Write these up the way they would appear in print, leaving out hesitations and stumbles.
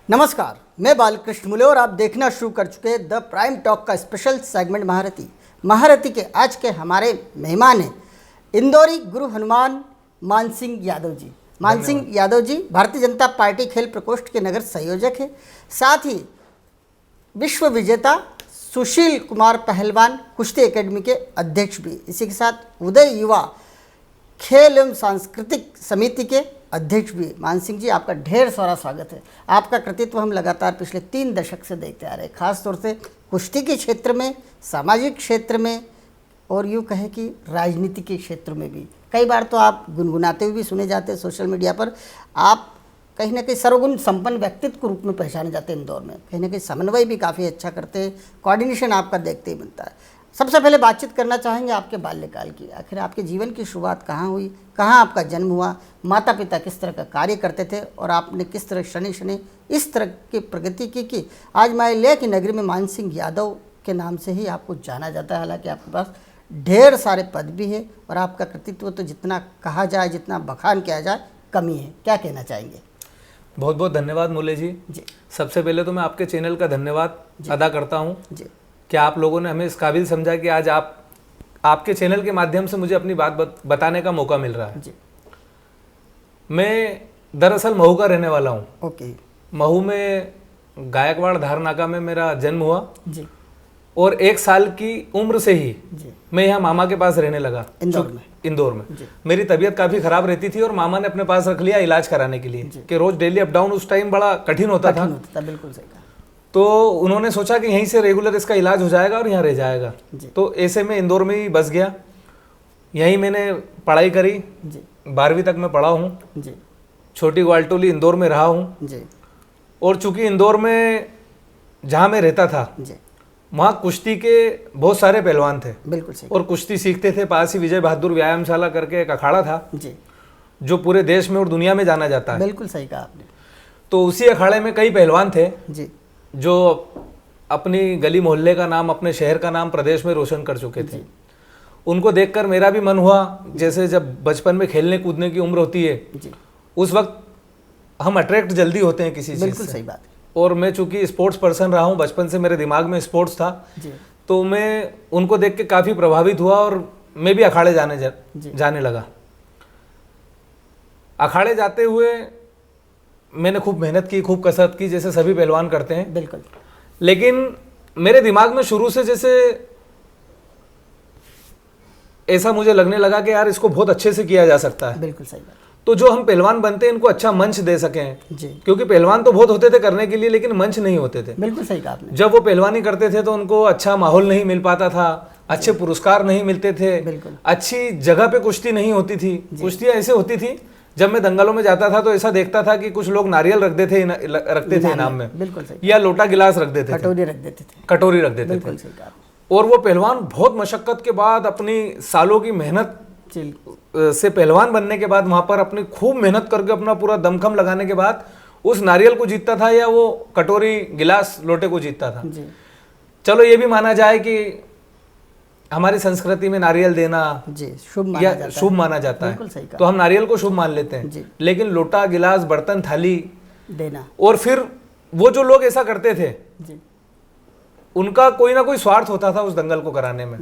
नमस्कार, मैं बालकृष्ण मुले और आप देखना शुरू कर चुके हैं द प्राइम टॉक का स्पेशल सेगमेंट महारथी। महारथी के आज के हमारे मेहमान हैं इंदौरी गुरु हनुमान मानसिंह यादव जी। मानसिंह यादव जी भारतीय जनता पार्टी खेल प्रकोष्ठ के नगर संयोजक हैं, साथ ही विश्व विजेता सुशील कुमार पहलवान कुश्ती एकेडमी के अध्यक्ष भी। इसी के साथ उदय युवा खेल एवं सांस्कृतिक समिति के अध्यक्ष भी। मानसिंह जी, आपका ढेर सारा स्वागत है। आपका कृतित्व हम लगातार पिछले 3 दशक से देखते आ रहे हैं, खास तौर से कुश्ती के क्षेत्र में, सामाजिक क्षेत्र में और यूँ कहें कि राजनीति के क्षेत्र में भी। कई बार तो आप गुनगुनाते हुए भी सुने जाते हैं सोशल मीडिया पर। आप कहीं ना कहीं सर्वगुण संपन्न व्यक्तित्व के रूप में पहचाने जाते हैं इंदौर में। कहीं ना कहीं समन्वय भी काफ़ी अच्छा करते हैं, कोऑर्डिनेशन आपका देखते ही बनता है। सबसे पहले बातचीत करना चाहेंगे आपके बाल्यकाल की। आखिर आपके जीवन की शुरुआत कहाँ हुई, कहाँ आपका जन्म हुआ, माता पिता किस तरह का कार्य करते थे और आपने किस तरह शनि शनि इस तरह की प्रगति की कि आज माय की नगरी में मानसिंह यादव के नाम से ही आपको जाना जाता है। हालांकि आपके पास ढेर सारे पद भी है और आपका कृतित्व तो जितना कहा जाए, जितना बखान किया जाए, कमी है। क्या कहना चाहेंगे? बहुत बहुत धन्यवाद मुले जी। सबसे पहले तो मैं आपके चैनल का धन्यवाद अदा करता हूँ कि आप लोगों ने हमें इस काबिल समझा कि आज आपके चैनल के माध्यम से मुझे अपनी बात बताने का मौका मिल रहा है। मैं दरअसल महू का रहने वाला हूँ। ओके। महू में गायकवाड़ धारनाका में मेरा जन्म हुआ और 1 साल की उम्र से ही मैं यहाँ मामा के पास रहने लगा इंदौर में। मेरी तबीयत काफ़ी ख़राब रहती थी और मामा ने अपने पास रख लिया इलाज कराने के लिए कि रोज़ डेली अप डाउन उस टाइम बड़ा कठिन होता था। बिल्कुल सही कहा। तो उन्होंने सोचा कि यहीं से रेगुलर इसका इलाज हो जाएगा और यहाँ रह जाएगा। तो ऐसे में इंदौर में ही बस गया। यहीं मैंने पढ़ाई करी, 12वीं तक मैं पढ़ा हूँ। छोटी ग्वालटोली इंदौर में रहा हूँ। और चूंकि इंदौर में जहाँ मैं रहता था वहाँ कुश्ती के बहुत सारे पहलवान थे। बिल्कुल सही। और कुश्ती सीखते थे। पास ही विजय बहादुर व्यायामशाला करके एक अखाड़ा था जो पूरे देश में और दुनिया में जाना जाता है। बिल्कुल सही कहा आपने। तो उसी अखाड़े में कई पहलवान थे जो अपनी गली मोहल्ले का नाम, अपने शहर का नाम प्रदेश में रोशन कर चुके थे। उनको देखकर मेरा भी मन हुआ। जैसे जब बचपन में खेलने कूदने की उम्र होती है उस वक्त हम अट्रैक्ट जल्दी होते हैं किसी चीज़ से। बिल्कुल सही बात है। और मैं चूंकि स्पोर्ट्स पर्सन रहा हूँ, बचपन से मेरे दिमाग में स्पोर्ट्स था, तो मैं उनको देख के काफ़ी प्रभावित हुआ और मैं भी अखाड़े जाने लगा। अखाड़े जाते हुए मैंने खूब मेहनत की, खूब कसरत की, जैसे सभी पहलवान करते हैं। बिल्कुल। लेकिन मेरे दिमाग में शुरू से जैसे ऐसा मुझे लगने लगा कि यार इसको बहुत अच्छे से किया जा सकता है। बिल्कुल सही बात। तो जो हम पहलवान बनते हैं इनको अच्छा मंच दे सकें, क्योंकि पहलवान तो बहुत होते थे करने के लिए लेकिन मंच नहीं होते थे। बिल्कुल सही कहा आपने। जब वो पहलवानी करते थे तो उनको अच्छा माहौल नहीं मिल पाता था, अच्छे पुरस्कार नहीं मिलते थे, अच्छी जगह पे कुश्ती नहीं होती थी। कुश्तियाँ ऐसे होती थी, जब मैं दंगलों में जाता था तो ऐसा देखता था कि कुछ लोग नारियल रखते थे इनाम में। बिल्कुल सही। या लोटा गिलास रख देते थे, कटोरी रख देते थे। और वो पहलवान बहुत मशक्कत के बाद, अपनी सालों की मेहनत से पहलवान बनने के बाद, वहां पर अपनी खूब मेहनत करके अपना पूरा दमखम लगाने के बाद उस नारियल को जीतता था या वो कटोरी गिलास लोटे को जीतता था। चलो ये भी माना जाए कि हमारी संस्कृति में नारियल देना शुभ माना जाता है, तो हम नारियल को शुभ मान लेते हैं। लेकिन लोटा गिलास बर्तन थाली देना, और फिर वो जो लोग ऐसा करते थे उनका कोई ना कोई स्वार्थ होता था उस दंगल को कराने में।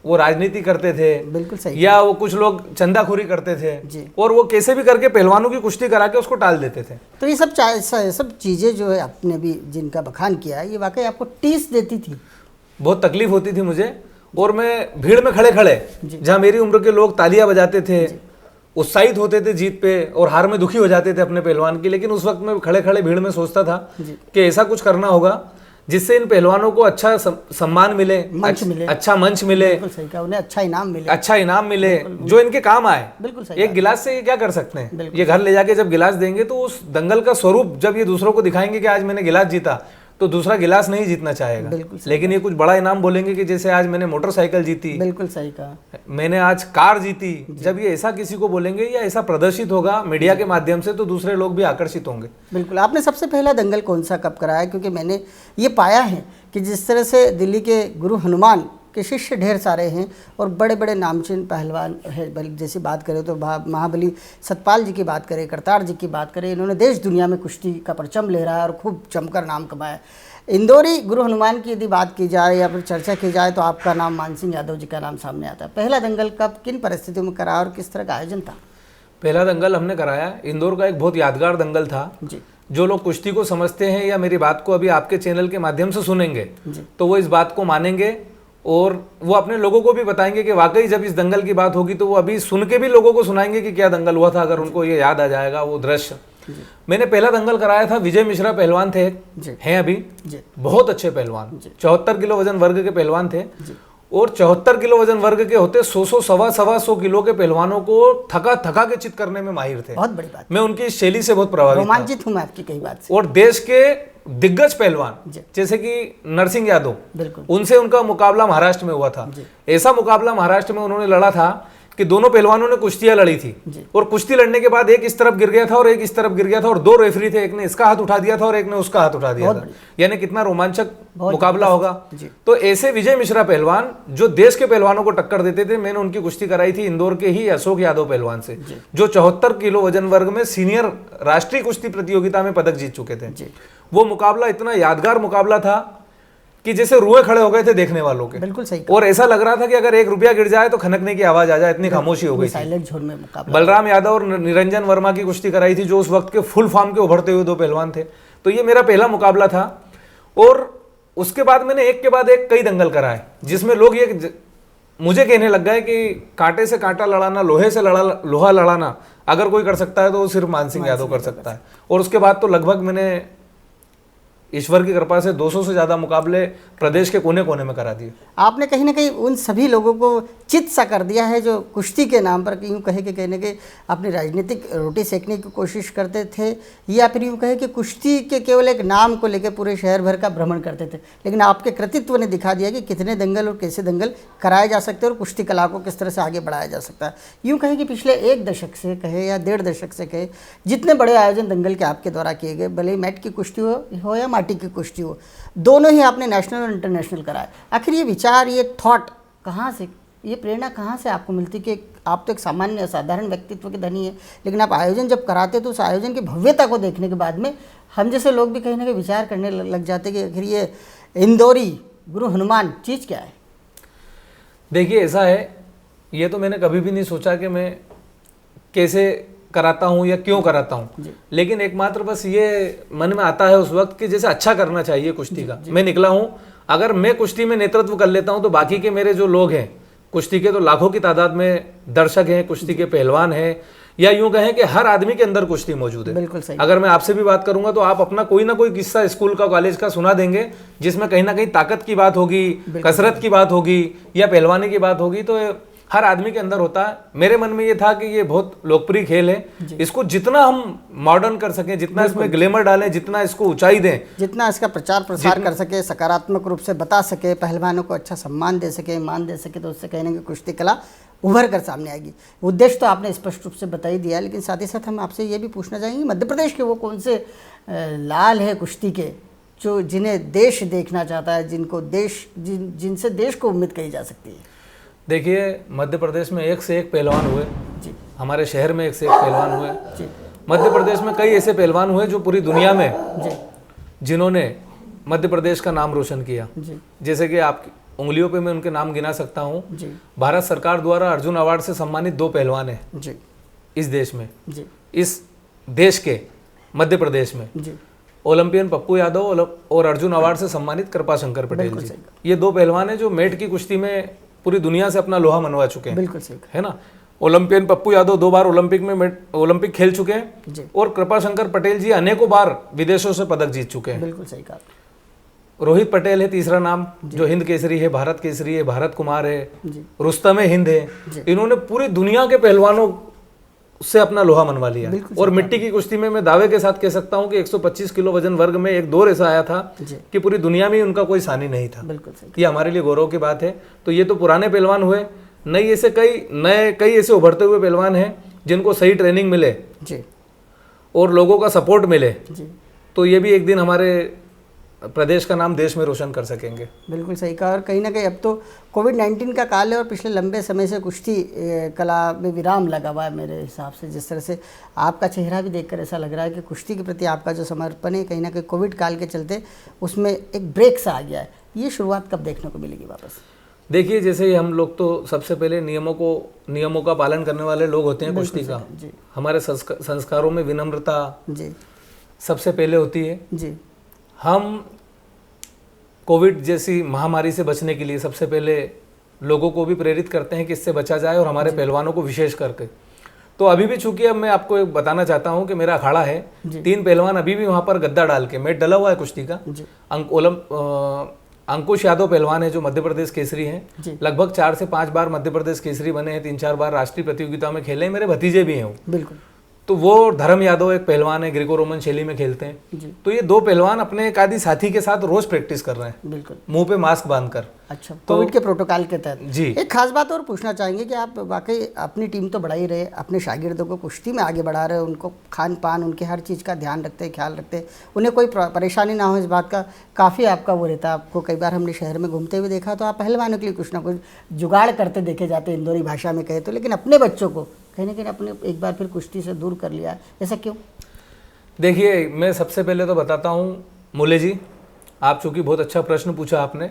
वो राजनीति करते थे, बिल्कुल सही, या वो कुछ लोग चंदाखोरी करते थे और वो कैसे भी करके पहलवानों की कुश्ती करा के उसको टाल देते थे। तो ये सब चीजें जो है आपने भी जिनका बखान किया है, ये वाकई आपको टीस देती थी? बहुत तकलीफ होती थी मुझे। और मैं भीड़ में खड़े खड़े, जहाँ मेरी उम्र के लोग तालियां बजाते थे, उत्साहित होते थे जीत पे और हार में दुखी हो जाते थे अपने पहलवान की, लेकिन उस वक्त मैं खड़े खड़े भीड़ में सोचता था कि ऐसा कुछ करना होगा जिससे इन पहलवानों को अच्छा सम्मान मिले, अच्छा मंच मिले, उन्हें अच्छा इनाम मिले जो इनके काम आए। एक गिलास से ये क्या कर सकते हैं? ये घर ले जाके जब गिलास देंगे तो उस दंगल का स्वरूप जब ये दूसरों को दिखाएंगे कि आज मैंने गिलास जीता, तो दूसरा गिलास नहीं जीतना चाहेगा। लेकिन ये कुछ बड़ा इनाम बोलेंगे कि जैसे आज मैंने मोटरसाइकिल जीती, बिल्कुल सही कहा, मैंने आज कार जीती। जब ये ऐसा किसी को बोलेंगे या ऐसा प्रदर्शित होगा मीडिया के माध्यम से, तो दूसरे लोग भी आकर्षित होंगे। बिल्कुल। आपने सबसे पहला दंगल कौन सा कब कराया? क्योंकि मैंने ये पाया है कि जिस तरह से दिल्ली के गुरु हनुमान के शिष्य ढेर सारे हैं और बड़े बड़े नामचीन पहलवान है। जैसे बात करें तो महाबली सतपाल जी की बात करें, करतार जी की बात करें, इन्होंने देश दुनिया में कुश्ती का परचम लहराया है और खूब जमकर नाम कमाया। इंदौरी गुरु हनुमान की यदि बात की जाए या फिर चर्चा की जाए तो आपका नाम मानसिंह यादव जी का नाम सामने आता है। पहला दंगल कब, किन परिस्थितियों में करा और किस तरह का आयोजन था? पहला दंगल हमने कराया, इंदौर का एक बहुत यादगार दंगल था जी। जो लोग कुश्ती को समझते हैं या मेरी बात को अभी आपके चैनल के माध्यम से सुनेंगे तो वो इस बात को मानेंगे और वो अपने लोगों को भी बताएंगे कि वाकई जब इस दंगल की बात होगी तो वो अभी सुन के भी लोगों को सुनाएंगे कि क्या दंगल हुआ था, अगर उनको ये याद आ जाएगा वो दृश्य। मैंने पहला दंगल कराया था, विजय मिश्रा पहलवान थे, हैं अभी बहुत अच्छे पहलवान, 74 किलो वजन वर्ग के पहलवान थे और 74 किलो वजन वर्ग के होते 100 सवा सौ किलो के पहलवानों को थका के चित करने में माहिर थे। बहुत बड़ी बात। मैं उनकी इस शैली से बहुत प्रभावित रोमांचित हूं मैं आपकी कई बात से। और देश के दिग्गज पहलवान जैसे कि नरसिंह यादव, उनसे उनका मुकाबला महाराष्ट्र में हुआ था। ऐसा मुकाबला महाराष्ट्र में उन्होंने लड़ा था कि दोनों पहलवानों ने कुश्तियां लड़ी थी और कुश्ती लड़ने के बाद एक इस तरफ गिर गया था और एक इस तरफ गिर गया था और दो रेफरी थे, एक ने इसका हाथ उठा दिया था और एक ने उसका हाथ उठा दिया था। यानी कितना रोमांचक मुकाबला होगा। तो ऐसे विजय मिश्रा पहलवान जो देश के पहलवानों को टक्कर देते थे, मैंने उनकी कुश्ती कराई थी इंदौर के ही अशोक यादव पहलवान से, जो 74 किलो वजन वर्ग में सीनियर राष्ट्रीय कुश्ती प्रतियोगिता में पदक जीत चुके थे। वो मुकाबला इतना यादगार मुकाबला था कि जैसे रुए खड़े हो गए थे देखने वालों के। बिल्कुल सही। और ऐसा लग रहा था कि अगर 1 रुपया गिर जाए तो खनकने की आवाज आ जाए, इतनी खामोशी हो गई थी। साइलेंट जोन में मुकाबला। बलराम यादव और निरंजन वर्मा की कुश्ती कराई थी, जो उस वक्त के फुल फॉर्म के उभरते हुए दो पहलवान थे। तो ये मेरा पहला मुकाबला था और उसके बाद मैंने एक के बाद एक कई दंगल कराए, जिसमें लोग ये मुझे कहने लग गए कि कांटे से कांटा लड़ाना, लोहे से लोहा लड़ाना अगर कोई कर सकता है तो वो सिर्फ मानसिंह यादव कर सकता है। और उसके बाद तो लगभग मैंने ईश्वर की कृपा से 200 से ज़्यादा मुकाबले प्रदेश के कोने कोने में करा दिए। आपने कहीं ना कहीं उन सभी लोगों को चित सा कर दिया है जो कुश्ती के नाम पर यूँ कहे कि कहने के अपनी राजनीतिक रोटी सेकने की कोशिश करते थे, या फिर यूँ कहे कि कुश्ती के केवल एक नाम को लेकर पूरे शहर भर का भ्रमण करते थे। लेकिन आपके कृतित्व ने दिखा दिया कि कितने दंगल और कैसे दंगल कराए जा सकते हैं और कुश्ती कला को किस तरह से आगे बढ़ाया जा सकता है। यूँ कहे कि पिछले 1 दशक से कहे या 1.5 दशक से कहे, जितने बड़े आयोजन दंगल के आपके द्वारा किए गए, भले ही मैट की कुश्ती हो या माटी की कुश्ती हो, दोनों ही आपने नेशनल और इंटरनेशनल कराए। आखिर ये विचार, ये थॉट कहाँ से, ये प्रेरणा कहाँ से आपको मिलती कि आप तो एक सामान्य असाधारण व्यक्तित्व के धनी है, लेकिन आप आयोजन जब कराते तो उस आयोजन की भव्यता को देखने के बाद में हम जैसे लोग भी कहीं ना कहीं विचार करने लग जाते कि आखिर ये इंदौरी गुरु हनुमान चीज़ क्या है? देखिए ऐसा है, ये तो मैंने कभी भी नहीं सोचा कि मैं कैसे कराता हूँ या क्यों कराता हूँ, लेकिन एकमात्र बस ये मन में आता है उस वक्त कि जैसे अच्छा करना चाहिए कुश्ती का। मैं निकला हूँ, अगर मैं कुश्ती में नेतृत्व कर लेता हूँ तो बाकी के मेरे जो लोग हैं कुश्ती के, तो लाखों की तादाद में दर्शक हैं, कुश्ती के पहलवान हैं, या यूं कहें कि हर आदमी के अंदर कुश्ती मौजूद है। बिल्कुल सही। अगर मैं आपसे भी बात करूंगा तो आप अपना कोई ना कोई किस्सा स्कूल का, कॉलेज का सुना देंगे जिसमें कहीं ना कहीं ताकत की बात होगी, कसरत की बात होगी या पहलवानी की बात होगी, तो हर आदमी के अंदर होता है। मेरे मन में ये था कि ये बहुत लोकप्रिय खेल है, इसको जितना हम मॉडर्न कर सकें, जितना इसमें ग्लैमर डालें, जितना इसको ऊंचाई दें, जितना इसका प्रचार प्रसार कर सके, सकारात्मक रूप से बता सके, पहलवानों को अच्छा सम्मान दे सके, मान दे सके, तो उससे कहने की कुश्ती कला उभर कर सामने आएगी। उद्देश्य तो आपने स्पष्ट रूप से बता ही दिया, लेकिन साथ ही साथ हम आपसे ये भी पूछना चाहेंगे, मध्य प्रदेश के वो कौन से लाल है कुश्ती के जो जिन्हें देश देखना चाहता है, जिनको देश जिनसे देश को उम्मीद कही जा सकती है? देखिए, मध्य प्रदेश में एक से एक पहलवान हुए जी, हमारे शहर में एक से एक पहलवान हुए जी। मध्य प्रदेश में कई ऐसे पहलवान हुए जो पूरी दुनिया में जी, जिन्होंने मध्य प्रदेश का नाम रोशन किया जी। जैसे कि आपकी उंगलियों पे मैं उनके नाम गिना सकता हूँ। भारत सरकार द्वारा अर्जुन अवार्ड से सम्मानित 2 पहलवान हैं जी इस देश में जी। इस देश के मध्य प्रदेश में जी। ओलंपियन पप्पू यादव और अर्जुन अवार्ड से सम्मानित कृपा शंकर पटेल जी, ये 2 पहलवान हैं जो मेट की कुश्ती में पूरी दुनिया से अपना लोहा मनवा चुके हैं। बिल्कुल सही है ना। ओलंपियन पप्पू यादव 2 बार ओलंपिक खेल चुके हैं और कृपा शंकर पटेल जी अनेकों बार विदेशों से पदक जीत चुके हैं। बिल्कुल सही कहा। रोहित पटेल है तीसरा नाम, जो हिंद केसरी है, भारत केसरी है, भारत कुमार है, रुस्तम हिंद है। इन्होंने पूरी दुनिया के पहलवानों से अपना लोहा मनवा लिया। और मिट्टी की कुश्ती में मैं दावे के साथ कह सकता हूं कि 125 किलो वजन वर्ग में एक दौर ऐसा आया था कि पूरी दुनिया में उनका कोई सानी नहीं था। ये हमारे लिए गौरव की बात है। तो ये तो पुराने पहलवान हुए, कई ऐसे उभरते हुए पहलवान हैं जिनको सही ट्रेनिंग मिले और लोगों का सपोर्ट मिले, तो ये भी एक दिन हमारे प्रदेश का नाम देश में रोशन कर सकेंगे। बिल्कुल सही कहा। और कहीं ना कहीं अब तो कोविड-19 का काल है और पिछले लंबे समय से कुश्ती कला में विराम लगा हुआ है मेरे हिसाब से। जिस तरह से आपका चेहरा भी देखकर ऐसा लग रहा है कि कुश्ती के प्रति आपका जो समर्पण है कहीं ना कहीं कोविड काल के चलते उसमें एक ब्रेक सा आ गया है। ये शुरुआत कब देखने को मिलेगी वापस? देखिए, जैसे ही हम लोग तो सबसे पहले नियमों का पालन करने वाले लोग होते हैं कुश्ती का। हमारे संस्कारों में विनम्रता जी सबसे पहले होती है जी। हम कोविड जैसी महामारी से बचने के लिए सबसे पहले लोगों को भी प्रेरित करते हैं कि इससे बचा जाए, और हमारे पहलवानों को विशेष करके। तो अभी भी चूंकि अब मैं आपको एक बताना चाहता हूं कि मेरा अखाड़ा है, 3 पहलवान अभी भी वहां पर गद्दा डाल के मैट डला हुआ है कुश्ती का। अंकुश यादव पहलवान है जो मध्य प्रदेश केसरी हैं, लगभग 4 से 5 बार मध्य प्रदेश केसरी बने हैं, 3-4 बार राष्ट्रीय प्रतियोगिता में खेले हैं, मेरे भतीजे भी हैं। बिल्कुल। तो वो धर्म यादव एक पहलवान है, ग्रीको रोमन शैली में खेलते हैं। तो ये 2 पहलवान अपने एक आदि साथी के साथ रोज प्रैक्टिस कर रहे हैं, बिल्कुल, मुंह पे मास्क बांधकर। अच्छा, कोविड के प्रोटोकॉल के तहत जी। एक खास बात और पूछना चाहेंगे कि आप वाकई अपनी टीम तो बढ़ा ही रहे, अपने शागिर्दों को कुश्ती में आगे बढ़ा रहे, उनको खान पान, उनके हर चीज़ का ध्यान रखते हैं, ख्याल रखते हैं, उन्हें कोई परेशानी ना हो इस बात का काफ़ी आपका वो रहता है। आपको कई बार हमने शहर में घूमते हुए देखा तो आप पहलवानों के लिए कुछ ना कुछ जुगाड़ करते देखे जाते, इंदौरी भाषा में कहे तो। लेकिन अपने बच्चों को कहीं ना कहीं अपने एक बार फिर कुश्ती से दूर कर लिया, ऐसा क्यों? देखिए, मैं सबसे पहले तो बताता हूँ मूले जी, आप चूँकि बहुत अच्छा प्रश्न पूछा आपने।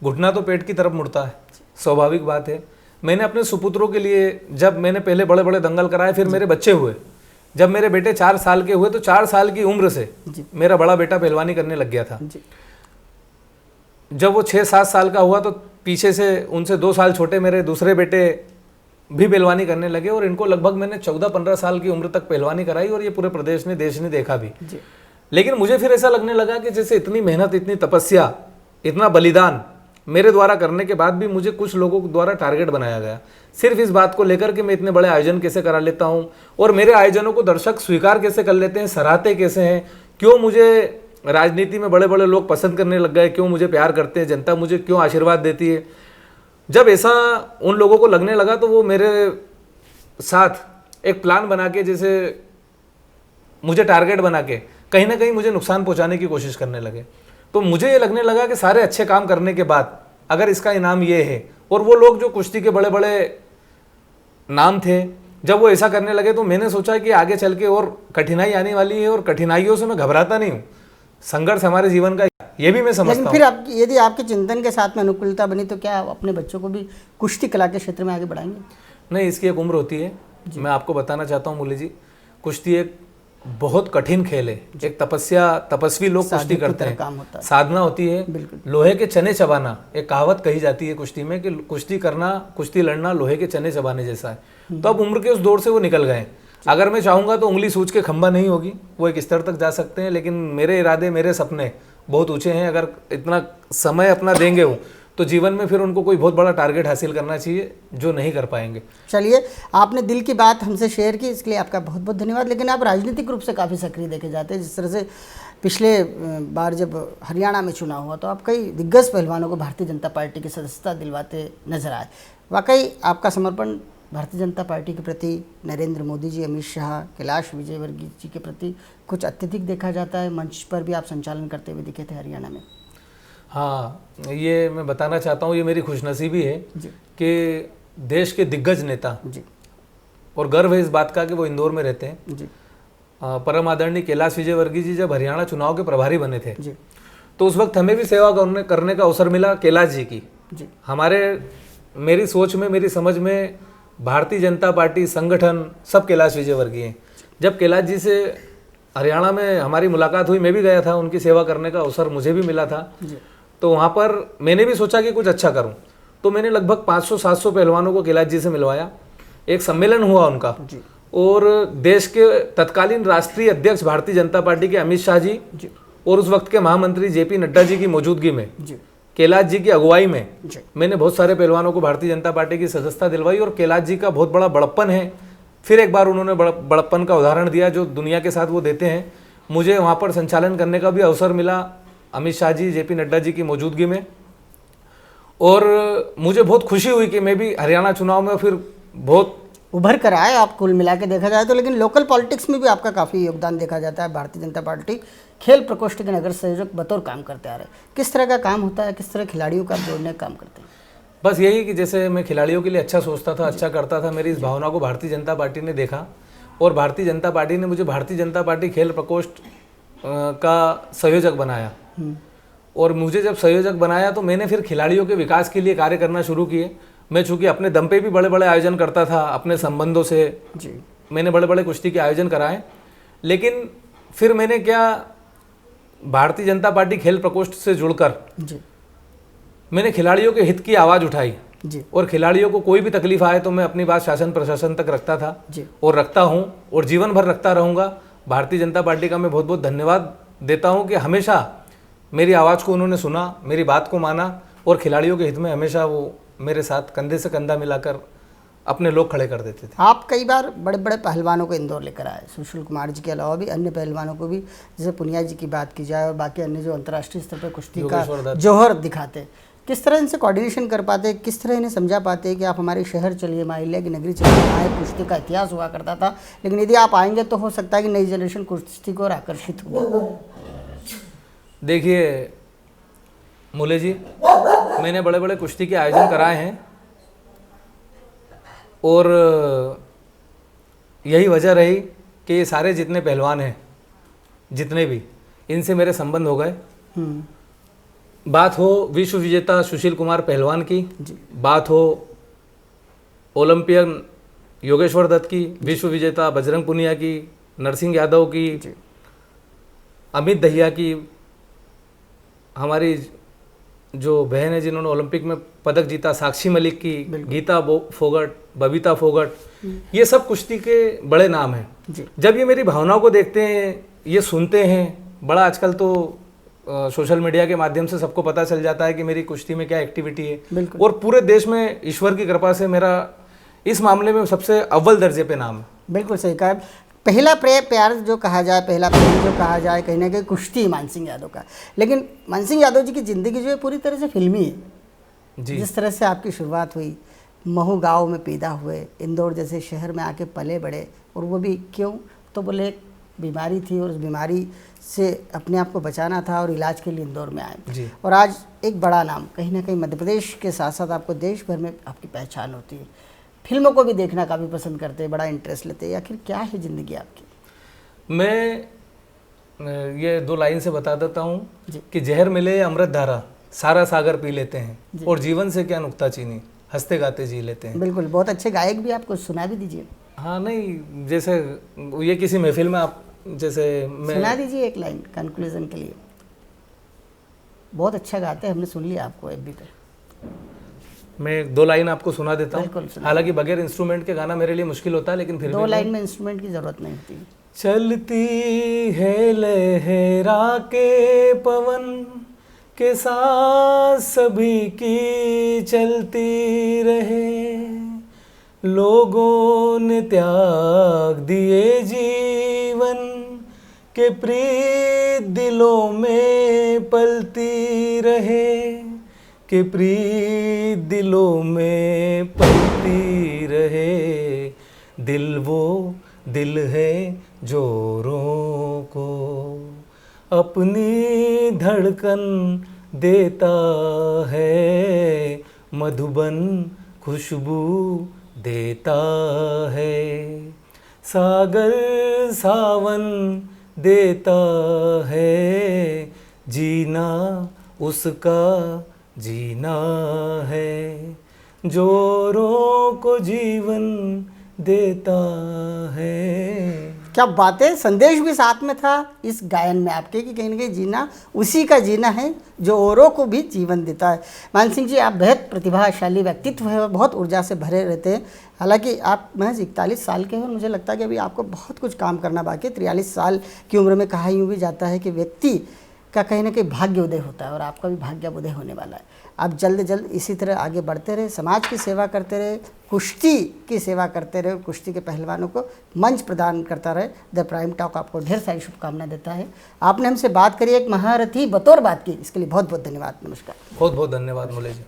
घुटना तो पेट की तरफ मुड़ता है, स्वाभाविक बात है। मैंने अपने सुपुत्रों के लिए, जब मैंने पहले बड़े बड़े दंगल कराए, फिर मेरे बच्चे हुए, जब मेरे बेटे 4 साल के हुए तो 4 साल की उम्र से मेरा बड़ा बेटा पहलवानी करने लग गया था। जब वो 6-7 साल का हुआ तो पीछे से उनसे 2 साल छोटे मेरे दूसरे बेटे भी पहलवानी करने लगे, और इनको लगभग मैंने 14-15 साल की उम्र तक पहलवानी कराई, और ये पूरे प्रदेश ने, देश ने देखा भी। लेकिन मुझे फिर ऐसा लगने लगा कि जैसे इतनी मेहनत, इतनी तपस्या, इतना बलिदान मेरे द्वारा करने के बाद भी मुझे कुछ लोगों द्वारा टारगेट बनाया गया, सिर्फ इस बात को लेकर कि मैं इतने बड़े आयोजन कैसे करा लेता हूँ, और मेरे आयोजनों को दर्शक स्वीकार कैसे कर लेते हैं, सराहते कैसे हैं, क्यों मुझे राजनीति में बड़े बड़े लोग पसंद करने लग गए, क्यों मुझे प्यार करते हैं, जनता मुझे क्यों आशीर्वाद देती है। जब ऐसा उन लोगों को लगने लगा तो वो मेरे साथ एक प्लान बना के, जैसे मुझे टारगेट बना के कहीं ना कहीं मुझे नुकसान पहुंचाने की कोशिश करने लगे। तो मुझे ये लगने लगा कि सारे अच्छे काम करने के बाद अगर इसका इनाम ये है, और वो लोग जो कुश्ती के बड़े बड़े नाम थे, जब वो ऐसा करने लगे तो मैंने सोचा कि आगे चल के और कठिनाई आने वाली है, और कठिनाइयों से मैं घबराता नहीं हूँ। संघर्ष हमारे जीवन का, ये भी मैं समझता हूँ। फिर आपकी, यदि आपके चिंतन के साथ में अनुकूलता बनी तो क्या आप अपने बच्चों को भी कुश्ती कला के क्षेत्र में आगे बढ़ाएंगे? नहीं, इसकी एक उम्र होती है। मैं आपको बताना चाहता हूँ मूली जी, कुश्ती एक बहुत कठिन खेल है, एक तपस्वी लोग कुश्ती करते हैं, काम होता है, साधना होती है, लोहे के चने चबाना। एक कहावत कही जाती है कुश्ती में कि कुश्ती लड़ना लोहे के चने चबाने जैसा है। तो अब उम्र के उस दौर से वो निकल गए। अगर मैं चाहूंगा तो उंगली सूच के खंबा नहीं होगी, वो एक स्तर तक जा सकते हैं, लेकिन मेरे इरादे, मेरे सपने बहुत ऊंचे हैं। अगर इतना समय अपना देंगे वो, तो जीवन में फिर उनको कोई बहुत बड़ा टारगेट हासिल करना चाहिए जो नहीं कर पाएंगे। चलिए, आपने दिल की बात हमसे शेयर की, इसके लिए आपका बहुत बहुत धन्यवाद। लेकिन आप राजनीतिक रूप से काफ़ी सक्रिय देखे जाते हैं। जिस तरह से पिछले बार जब हरियाणा में चुनाव हुआ तो आप कई दिग्गज पहलवानों को भारतीय जनता पार्टी की सदस्यता दिलवाते नजर आए। वाकई आपका समर्पण भारतीय जनता पार्टी के प्रति, नरेंद्र मोदी जी, अमित शाह, कैलाश विजयवर्गीय जी के प्रति कुछ अत्यधिक देखा जाता है। मंच पर भी आप संचालन करते हुए दिखे थे हरियाणा में। हाँ, ये मैं बताना चाहता हूँ, ये मेरी खुशनसीबी है कि देश के दिग्गज नेता जी, और गर्व है इस बात का कि वो इंदौर में रहते हैं जी। परम आदरणीय कैलाश विजयवर्गीय जी जब हरियाणा चुनाव के प्रभारी बने थे जी, तो उस वक्त हमें भी सेवा करने का अवसर मिला कैलाश जी की जी। मेरी सोच में, मेरी समझ में भारतीय जनता पार्टी संगठन सब कैलाश विजयवर्गीय हैं। जब कैलाश जी से हरियाणा में हमारी मुलाकात हुई, मैं भी गया था, उनकी सेवा करने का अवसर मुझे भी मिला था। तो वहाँ पर मैंने भी सोचा कि कुछ अच्छा करूँ, तो मैंने लगभग 500-700 पहलवानों को कैलाश जी से मिलवाया। एक सम्मेलन हुआ उनका, और देश के तत्कालीन राष्ट्रीय अध्यक्ष भारतीय जनता पार्टी के अमित शाह जी और उस वक्त के महामंत्री JP नड्डा जी की मौजूदगी में, कैलाश जी की अगुवाई में मैंने बहुत सारे पहलवानों को भारतीय जनता पार्टी की सदस्यता दिलवाई। और कैलाश जी का बहुत बड़ा बड़प्पन है, फिर एक बार उन्होंने बड़प्पन का उदाहरण दिया जो दुनिया के साथ वो देते हैं। मुझे वहाँ पर संचालन करने का भी अवसर मिला अमित शाह जी, JP नड्डा जी की मौजूदगी में, और मुझे बहुत खुशी हुई कि मैं भी हरियाणा चुनाव में फिर बहुत उभर कर आए आप कुल मिला के देखा जाए तो। लेकिन लोकल पॉलिटिक्स में भी आपका काफ़ी योगदान देखा जाता है। भारतीय जनता पार्टी खेल प्रकोष्ठ के नगर संयोजक बतौर काम करते आ रहे हैं। किस तरह का काम होता है, किस तरह खिलाड़ियों का जोड़ने का काम करते हैं? बस यही कि जैसे मैं खिलाड़ियों के लिए अच्छा सोचता था, अच्छा करता था, मेरी इस भावना को भारतीय जनता पार्टी ने देखा और भारतीय जनता पार्टी ने मुझे भारतीय जनता पार्टी खेल प्रकोष्ठ का संयोजक बनाया। और मुझे जब संयोजक बनाया तो मैंने फिर खिलाड़ियों के विकास के लिए कार्य करना शुरू किए। मैं चूँकि अपने दम पे भी बड़े बड़े आयोजन करता था, अपने संबंधों से जी मैंने बड़े बड़े कुश्ती के आयोजन कराए, लेकिन फिर मैंने क्या भारतीय जनता पार्टी खेल प्रकोष्ठ से जुड़कर जी मैंने खिलाड़ियों के हित की आवाज़ उठाई जी और खिलाड़ियों को कोई भी तकलीफ आए तो मैं अपनी बात शासन प्रशासन तक रखता था जी और रखता हूँ और जीवन भर रखता रहूँगा। भारतीय जनता पार्टी का मैं बहुत बहुत धन्यवाद देता हूँ कि हमेशा मेरी आवाज़ को उन्होंने सुना, मेरी बात को माना और खिलाड़ियों के हित में हमेशा वो मेरे साथ कंधे से कंधा मिलाकर अपने लोग खड़े कर देते थे। आप कई बार बड़े बड़े पहलवानों को इंदौर लेकर आए, सुशील कुमार जी के अलावा भी अन्य पहलवानों को भी, जैसे पुनिया जी की बात की जाए और बाकी अन्य जो अंतर्राष्ट्रीय स्तर पर कुश्ती का जौहर दिखाते, किस तरह इनसे कोऑर्डिनेशन कर पाते, किस तरह इन्हें समझा पाते कि आप हमारे शहर चलिए, माहिल्या की नगरी चलिए, आए कुश्ती का इतिहास हुआ करता था, लेकिन यदि आप आएंगे तो हो सकता है कि नई जनरेशन कुश्ती को और आकर्षित हो। देखिए मूले जी, मैंने बड़े बड़े कुश्ती के आयोजन कराए हैं और यही वजह रही कि ये सारे जितने पहलवान हैं, जितने भी, इनसे मेरे संबंध हो गए। बात हो विश्व विजेता सुशील कुमार पहलवान की, बात हो ओलंपियन योगेश्वर दत्त की, विश्व विजेता बजरंग पुनिया की, नरसिंह यादव की, अमित दहिया की, हमारी जो बहन है जिन्होंने ओलंपिक में पदक जीता, साक्षी मलिक की, गीता फोगट, बबीता फोगट, ये सब कुश्ती के बड़े नाम हैं। जब ये मेरी भावनाओं को देखते हैं, ये सुनते हैं, बड़ा आजकल तो सोशल मीडिया के माध्यम से सबको पता चल जाता है कि मेरी कुश्ती में क्या एक्टिविटी है और पूरे देश में ईश्वर की कृपा से मेरा इस मामले में सबसे अव्वल दर्जे पे नाम है। बिल्कुल सही कहा। पहला प्यार जो कहा जाए, पहला प्रेम जो कहा जाए, कहीं ना कहीं कुश्ती मानसिंह यादव का। लेकिन मानसिंह यादव जी की ज़िंदगी जो है पूरी तरह से फिल्मी है। जिस तरह से आपकी शुरुआत हुई, महू गांव में पैदा हुए, इंदौर जैसे शहर में आके पले बड़े, और वो भी क्यों, तो बोले एक बीमारी थी और उस बीमारी से अपने आप को बचाना था और इलाज के लिए इंदौर में आए। और आज एक बड़ा नाम, कहीं ना कहीं मध्य प्रदेश के साथ साथ आपको देश भर में आपकी पहचान होती है। फिल्मों को भी देखना काफ़ी पसंद करते हैं, बड़ा इंटरेस्ट लेते हैं। आखिर क्या है ज़िंदगी आपकी? मैं ये 2 लाइन से बता देता हूँ कि जहर मिले अमृत धारा, सारा सागर पी लेते हैं और जीवन से क्या नुक्ताचीनी, हंसते गाते जी लेते हैं। बिल्कुल, बहुत अच्छे गायक भी, आपको सुना भी दीजिए। हाँ नहीं, जैसे ये किसी महफिल में आप जैसे मैं सुना दीजिए एक लाइन कंक्लूजन के लिए। बहुत अच्छा गाते हैं, हमने सुन लिया आपको एफबी पे। मैं 2 लाइन आपको सुना देता हूँ। हालांकि बगैर इंस्ट्रूमेंट के गाना मेरे लिए मुश्किल होता है, लेकिन फिर 2 लाइन में इंस्ट्रूमेंट की जरूरत नहीं होती। चलती है लहरा के पवन के साथ सभी की चलती रहे, लोगों ने त्याग दिए जीवन के प्रीत दिलों में पलती रहे, के प्रीत दिलों में पलती रहे। दिल वो दिल है जोरों को अपनी धड़कन देता है, मधुबन खुशबू देता है, सागर सावन देता है, जीना उसका जीना है, जोरों को जीवन देता है। क्या बातें, संदेश भी साथ में था इस गायन में आपके कि कहीं ना कहीं जीना उसी का जीना है जो औरों को भी जीवन देता है। मानसिंह जी, आप बेहद प्रतिभाशाली व्यक्तित्व है, बहुत ऊर्जा से भरे रहते हैं। हालांकि आप महज 41 साल के हैं और मुझे लगता है कि अभी आपको बहुत कुछ काम करना बाकी है। 43 साल की उम्र में कहा यूँ भी जाता है कि व्यक्ति का कहीं ना कहीं भाग्योदय होता है और आपका भी भाग्योदय होने वाला है। आप जल्द जल्द इसी तरह आगे बढ़ते रहे, समाज की सेवा करते रहे, कुश्ती की सेवा करते रहे, कुश्ती के पहलवानों को मंच प्रदान करता रहे। द प्राइम टॉक आपको ढेर सारी शुभकामनाएं देता है। आपने हमसे बात करी, एक महारथी बतौर बात की, इसके लिए बहुत बहुत धन्यवाद। नमस्कार। बहुत बहुत धन्यवाद मूले जी।